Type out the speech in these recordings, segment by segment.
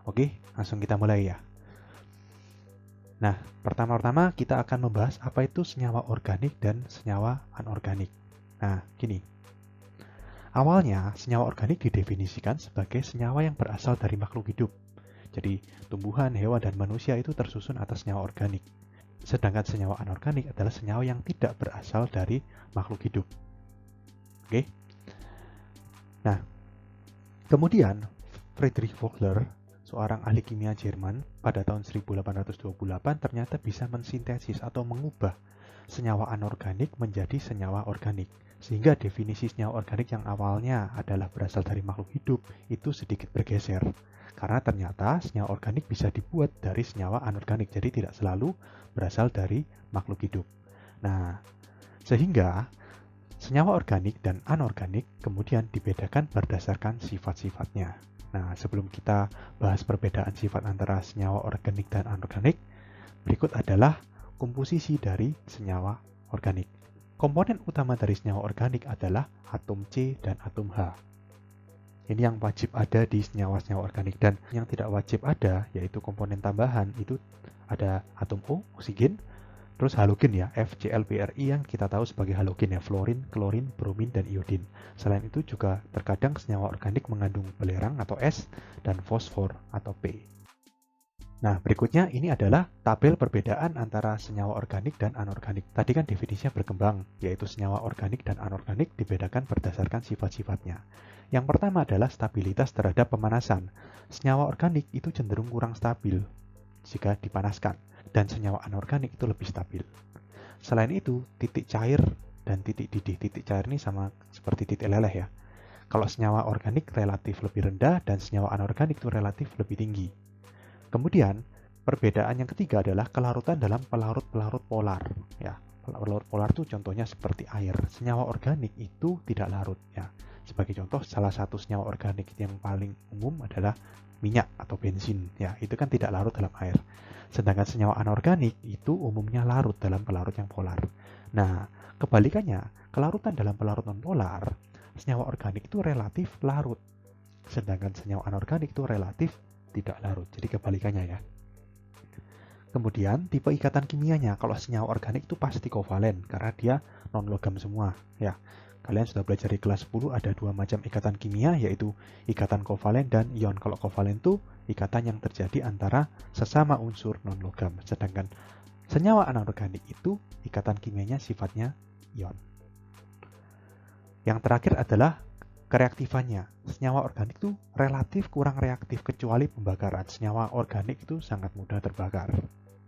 Oke, langsung kita mulai ya. Nah, pertama-tama kita akan membahas apa itu senyawa organik dan senyawa anorganik. Nah, gini. Awalnya, senyawa organik didefinisikan sebagai senyawa yang berasal dari makhluk hidup. Jadi, tumbuhan, hewan, dan manusia itu tersusun atas senyawa organik. Sedangkan senyawa anorganik adalah senyawa yang tidak berasal dari makhluk hidup. Oke? Nah, kemudian Friedrich Vogler, seorang ahli kimia Jerman, pada tahun 1828 ternyata bisa mensintesis atau mengubah senyawa anorganik menjadi senyawa organik. Sehingga definisi senyawa organik yang awalnya adalah berasal dari makhluk hidup itu sedikit bergeser. Karena ternyata senyawa organik bisa dibuat dari senyawa anorganik, jadi tidak selalu berasal dari makhluk hidup. Nah, sehingga senyawa organik dan anorganik kemudian dibedakan berdasarkan sifat-sifatnya. Nah, sebelum kita bahas perbedaan sifat antara senyawa organik dan anorganik, berikut adalah komposisi dari senyawa organik. Komponen utama dari senyawa organik adalah atom C dan atom H. Ini yang wajib ada di senyawa-senyawa organik, dan yang tidak wajib ada yaitu komponen tambahan itu ada atom O, oksigen, terus halogen ya, FCl-BrI yang kita tahu sebagai halogen ya, fluorin, klorin, bromin, dan iodin. Selain itu juga terkadang senyawa organik mengandung belerang atau S dan fosfor atau P. Nah, berikutnya ini adalah tabel perbedaan antara senyawa organik dan anorganik. Tadi kan definisinya berkembang, yaitu senyawa organik dan anorganik dibedakan berdasarkan sifat-sifatnya. Yang pertama adalah stabilitas terhadap pemanasan. Senyawa organik itu cenderung kurang stabil jika dipanaskan, dan senyawa anorganik itu lebih stabil. Selain itu, titik cair dan titik didih. Titik cair ini sama seperti titik leleh ya. Kalau senyawa organik relatif lebih rendah dan senyawa anorganik itu relatif lebih tinggi. Kemudian, perbedaan yang ketiga adalah kelarutan dalam pelarut-pelarut polar. Ya, pelarut polar itu contohnya seperti air. Senyawa organik itu tidak larut. Ya, sebagai contoh, salah satu senyawa organik yang paling umum adalah minyak atau bensin. Ya, itu kan tidak larut dalam air. Sedangkan senyawa anorganik itu umumnya larut dalam pelarut yang polar. Nah, kebalikannya, kelarutan dalam pelarut non-polar, senyawa organik itu relatif larut. Sedangkan senyawa anorganik itu relatif tidak larut. Jadi kebalikannya ya. Kemudian tipe ikatan kimianya, kalau senyawa organik itu pasti kovalen karena dia non logam semua ya. Kalian sudah belajar di kelas 10 ada dua macam ikatan kimia, yaitu ikatan kovalen dan ion. Kalau kovalen itu ikatan yang terjadi antara sesama unsur non logam, sedangkan senyawa anorganik itu ikatan kimianya sifatnya ion. Yang terakhir adalah kereaktifannya. Senyawa organik itu relatif kurang reaktif kecuali pembakaran. Senyawa organik itu sangat mudah terbakar.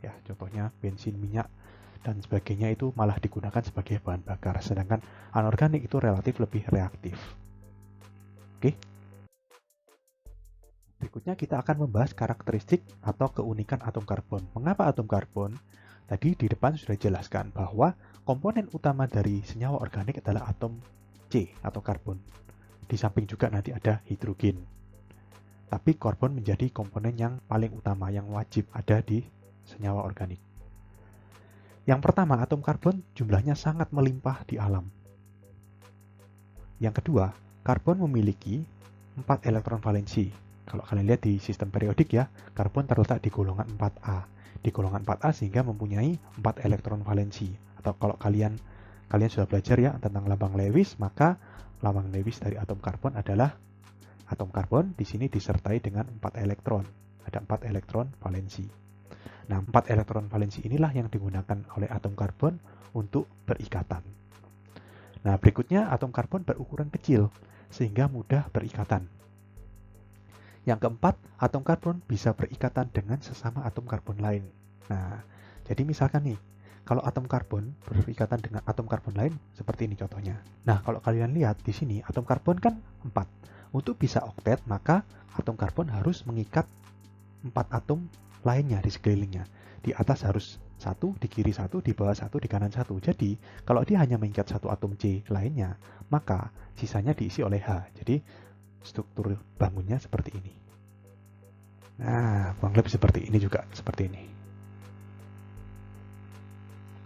Ya, contohnya bensin, minyak, dan sebagainya itu malah digunakan sebagai bahan bakar. Sedangkan anorganik itu relatif lebih reaktif. Oke. Berikutnya kita akan membahas karakteristik atau keunikan atom karbon. Mengapa atom karbon? Tadi di depan sudah dijelaskan bahwa komponen utama dari senyawa organik adalah atom C atau karbon. Di samping juga nanti ada hidrogen. Tapi karbon menjadi komponen yang paling utama, yang wajib ada di senyawa organik. Yang pertama, atom karbon jumlahnya sangat melimpah di alam. Yang kedua, karbon memiliki 4 elektron valensi. Kalau kalian lihat di sistem periodik ya, karbon terletak di golongan 4A. Di golongan 4A sehingga mempunyai 4 elektron valensi. Atau kalau kalian sudah belajar ya tentang lambang Lewis, maka lambang Lewis dari atom karbon adalah atom karbon di sini disertai dengan 4 elektron. Ada 4 elektron valensi. Nah, 4 elektron valensi inilah yang digunakan oleh atom karbon untuk berikatan. Nah, berikutnya atom karbon berukuran kecil sehingga mudah berikatan. Yang keempat, atom karbon bisa berikatan dengan sesama atom karbon lain. Nah, jadi misalkan nih, kalau atom karbon berikatan dengan atom karbon lain, seperti ini contohnya. Nah, kalau kalian lihat di sini, atom karbon kan 4. Untuk bisa oktet, maka atom karbon harus mengikat 4 atom lainnya di sekelilingnya. Di atas harus 1, di kiri 1, di bawah 1, di kanan 1. Jadi, kalau dia hanya mengikat 1 atom C lainnya, maka sisanya diisi oleh H. Jadi, struktur bangunnya seperti ini. Nah, kurang lebih seperti ini juga, seperti ini.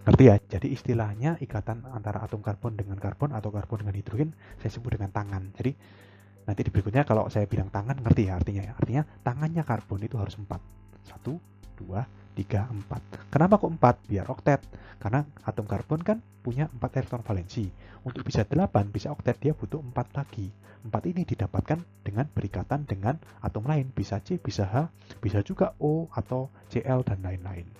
Ngerti ya? Jadi istilahnya ikatan antara atom karbon dengan karbon atau karbon dengan hidrogen saya sebut dengan tangan. Jadi Nanti di berikutnya kalau saya bilang tangan ngerti ya artinya ya. Artinya tangannya karbon itu harus 4. 1, 2, 3, 4. Kenapa kok 4? Biar oktet. Karena atom karbon kan punya 4 elektron valensi. Untuk bisa 8, bisa oktet dia butuh 4 lagi. 4 ini didapatkan dengan berikatan dengan atom lain. Bisa C, bisa H, bisa juga O atau Cl dan lain-lain.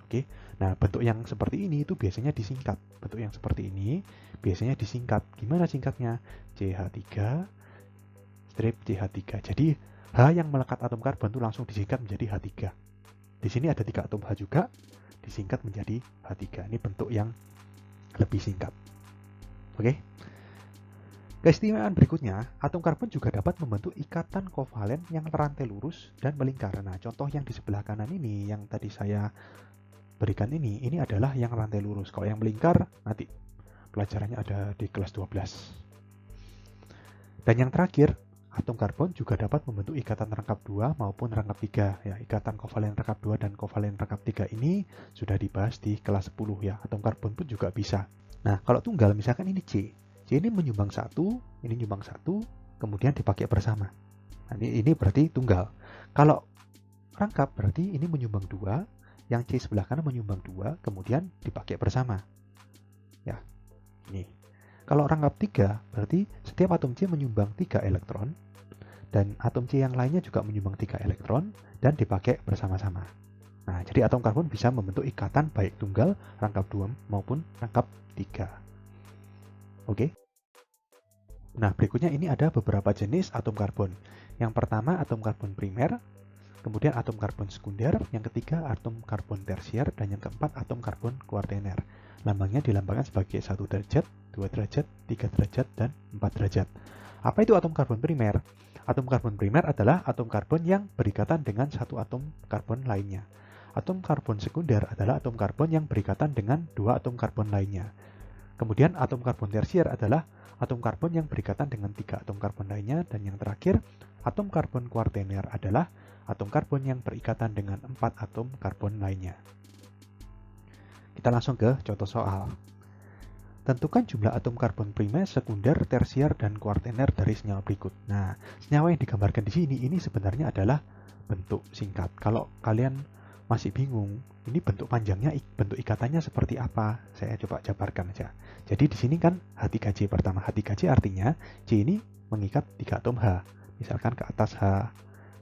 Oke. Nah, bentuk yang seperti ini itu biasanya disingkat. Bentuk yang seperti ini biasanya disingkat. Gimana singkatnya? CH3 strip CH3. Jadi H yang melekat atom karbon itu langsung disingkat menjadi H3. Di sini ada 3 atom H juga, disingkat menjadi H3. Ini bentuk yang lebih singkat. Oke. Keistimewaan berikutnya, atom karbon juga dapat membentuk ikatan kovalen yang rantai lurus dan melingkar. Nah, contoh yang di sebelah kanan ini, yang tadi saya berikan ini adalah yang rantai lurus. Kalau yang melingkar, nanti pelajarannya ada di kelas 12. Dan yang terakhir, atom karbon juga dapat membentuk ikatan rangkap 2 maupun rangkap 3. Ya, ikatan kovalen rangkap 2 dan kovalen rangkap 3 ini sudah dibahas di kelas 10 ya. Atom karbon pun juga bisa. Nah, kalau tunggal misalkan ini C. C ini menyumbang 1, ini menyumbang 1, kemudian dipakai bersama. Nah, ini berarti tunggal. Kalau rangkap berarti ini menyumbang 2, yang C sebelah kanan menyumbang 2, kemudian dipakai bersama. Ya, ini. Kalau rangkap 3, berarti setiap atom C menyumbang 3 elektron, dan atom C yang lainnya juga menyumbang 3 elektron, dan dipakai bersama-sama. Nah, jadi atom karbon bisa membentuk ikatan baik tunggal, rangkap 2, maupun rangkap 3. Oke? Nah, berikutnya ini ada beberapa jenis atom karbon. Yang pertama, atom karbon primer, kemudian atom karbon sekunder, yang ketiga atom karbon tersier, dan yang keempat atom karbon kuartener. Lambangnya dilambangkan sebagai 1 derajat, 2 derajat, 3 derajat, dan 4 derajat. Apa itu atom karbon primer? Atom karbon primer adalah atom karbon yang berikatan dengan satu atom karbon lainnya. Atom karbon sekunder adalah atom karbon yang berikatan dengan 2 atom karbon lainnya. Kemudian atom karbon tersier adalah atom karbon yang berikatan dengan 3 atom karbon lainnya. Dan yang terakhir, atom karbon kuartener adalah atom karbon yang berikatan dengan 4 atom karbon lainnya. Kita langsung ke contoh soal. Tentukan jumlah atom karbon primer, sekunder, tersier, dan kuartener dari senyawa berikut. Nah, senyawa yang digambarkan di sini ini sebenarnya adalah bentuk singkat. Kalau kalian masih bingung, ini bentuk panjangnya, bentuk ikatannya seperti apa? Saya coba jabarkan aja. Jadi di sini kan H3C pertama. H3C artinya C ini mengikat 3 atom H. Misalkan ke atas H,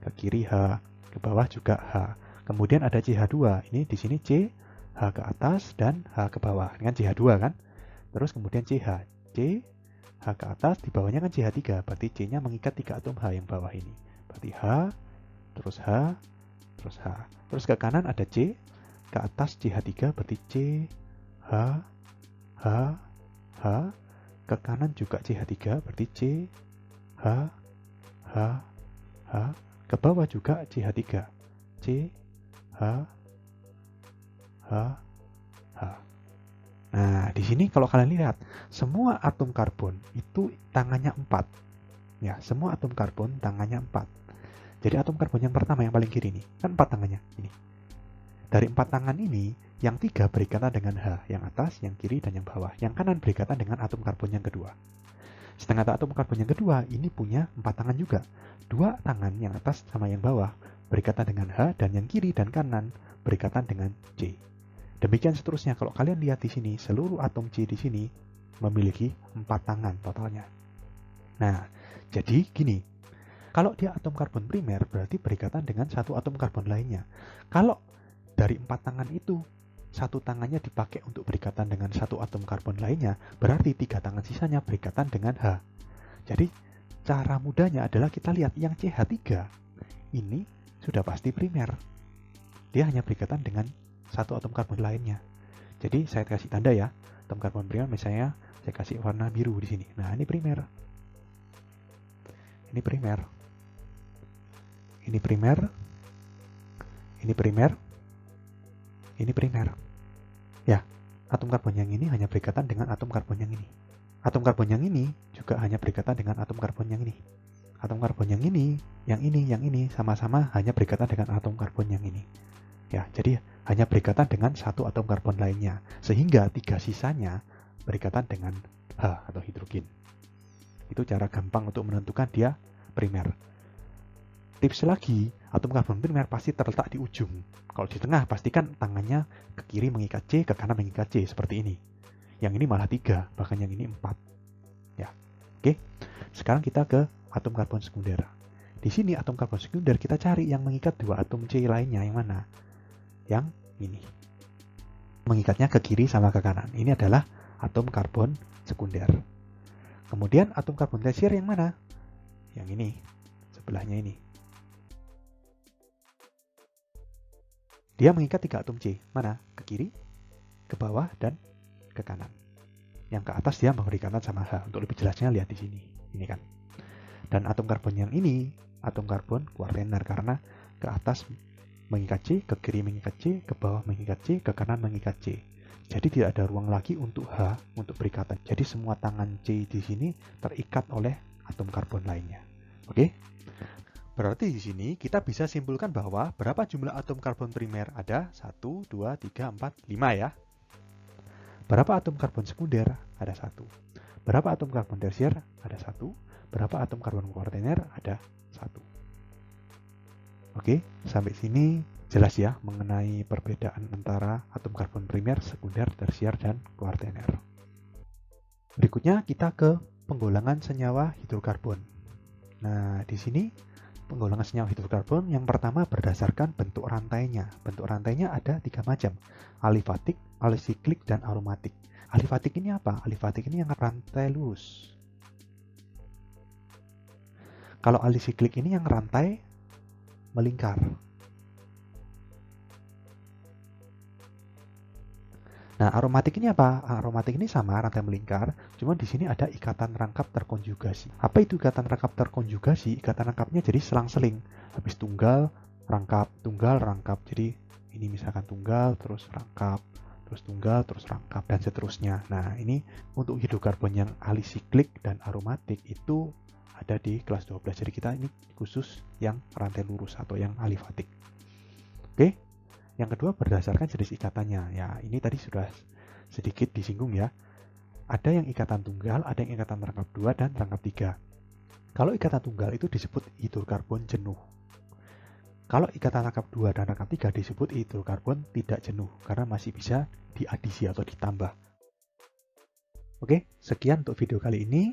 ke kiri H, ke bawah juga H. Kemudian ada CH2. Ini di sini C, H ke atas, dan H ke bawah. Dengan CH2 kan? Terus kemudian CH. C, H ke atas, di bawahnya kan CH3. Berarti C-nya mengikat 3 atom H yang bawah ini. Berarti H, terus H, terus H. Terus ke kanan ada C, ke atas CH3, berarti C, H, H, H. Ke kanan juga CH3, berarti C, H, H, H. Ke bawah juga CH3, C, H, H, H. Nah, di sini kalau kalian lihat, semua atom karbon itu tangannya 4. Ya, semua atom karbon tangannya 4. Jadi atom karbon yang pertama yang paling kiri ini, kan 4 tangannya ini. Dari 4 tangan ini, yang 3 berikatan dengan H, yang atas, yang kiri, dan yang bawah. Yang kanan berikatan dengan atom karbon yang kedua. Sedangkan atom karbon yang kedua ini punya 4 tangan juga. 2 tangan yang atas sama yang bawah berikatan dengan H, dan yang kiri dan kanan berikatan dengan C. Demikian seterusnya. Kalau kalian lihat di sini, seluruh atom C di sini memiliki 4 tangan totalnya. Nah, jadi gini. Kalau dia atom karbon primer, berarti berikatan dengan satu atom karbon lainnya. Kalau dari 4 tangan itu, 1 tangannya dipakai untuk berikatan dengan satu atom karbon lainnya, berarti 3 tangan sisanya berikatan dengan H. Jadi, cara mudahnya adalah kita lihat yang CH3 ini sudah pasti primer. Dia hanya berikatan dengan satu atom karbon lainnya. Jadi saya kasih tanda ya, atom karbon primer misalnya saya kasih warna biru di sini. Nah, ini primer. Ini primer. Ini primer. Ini primer. Ini primer. Ya, atom karbon yang ini hanya berikatan dengan atom karbon yang ini. Atom karbon yang ini juga hanya berikatan dengan atom karbon yang ini. Atom karbon yang ini sama-sama hanya berikatan dengan atom karbon yang ini. Ya, jadi hanya berikatan dengan satu atom karbon lainnya, sehingga 3 sisanya berikatan dengan H atau hidrogen. Itu cara gampang untuk menentukan dia primer. Tips lagi, atom karbon primer pasti terletak di ujung. Kalau di tengah, pastikan tangannya ke kiri mengikat C, ke kanan mengikat C, seperti ini. Yang ini malah 3, bahkan yang ini 4. Ya, oke. Sekarang kita ke atom karbon sekunder. Di sini atom karbon sekunder kita cari yang mengikat 2 atom C lainnya, yang mana? Yang ini. Mengikatnya ke kiri sama ke kanan. Ini adalah atom karbon sekunder. Kemudian atom karbon tersier yang mana? Yang ini, sebelahnya ini. Dia mengikat 3 atom C. Mana? Ke kiri, ke bawah, dan ke kanan. Yang ke atas dia memberi ikatan sama H. Untuk lebih jelasnya lihat di sini. Ini kan. Dan atom karbon yang ini, atom karbon kuartener, karena ke atas mengikat C, ke kiri mengikat C, ke bawah mengikat C, ke kanan mengikat C. Jadi tidak ada ruang lagi untuk H untuk berikatan. Jadi semua tangan C di sini terikat oleh atom karbon lainnya. Oke? Berarti di sini kita bisa simpulkan bahwa berapa jumlah atom karbon primer ada? 1, 2, 3, 4, 5 ya. Berapa atom karbon sekunder? Ada 1. Berapa atom karbon tersier? Ada 1. Berapa atom karbon kuartener? Ada 1. Oke, sampai sini jelas ya mengenai perbedaan antara atom karbon primer, sekunder, tersier, dan kuartener. Berikutnya kita ke penggolongan senyawa hidrokarbon. Nah, di sini penggolongan senyawa hidrokarbon yang pertama berdasarkan bentuk rantainya. Bentuk rantainya ada 3 macam, alifatik, alisiklik, dan aromatik. Alifatik ini apa? Alifatik ini yang rantai lurus. Kalau alisiklik ini yang rantai melingkar. Nah, aromatik ini apa? Aromatik ini sama rantai melingkar, cuma di sini ada ikatan rangkap terkonjugasi. Apa itu ikatan rangkap terkonjugasi? Ikatan rangkapnya jadi selang-seling. Habis tunggal, rangkap. Jadi ini misalkan tunggal, terus rangkap, terus tunggal, terus rangkap, dan seterusnya. Nah, ini untuk hidrokarbon yang alisiklik dan aromatik itu ada di kelas 12. Jadi kita ini khusus yang rantai lurus atau yang alifatik. Oke. Yang kedua berdasarkan jenis ikatannya. Ya, ini tadi sudah sedikit disinggung ya. Ada yang ikatan tunggal, ada yang ikatan rangkap 2 dan rangkap 3. Kalau ikatan tunggal itu disebut hidrokarbon jenuh. Kalau ikatan rangkap 2 dan rangkap 3 disebut hidrokarbon tidak jenuh karena masih bisa diadisi atau ditambah. Oke, sekian untuk video kali ini.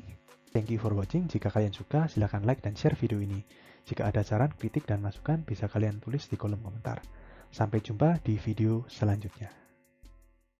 Thank you for watching. Jika kalian suka, silahkan like dan share video ini. Jika ada saran, kritik, dan masukan, bisa kalian tulis di kolom komentar. Sampai jumpa di video selanjutnya.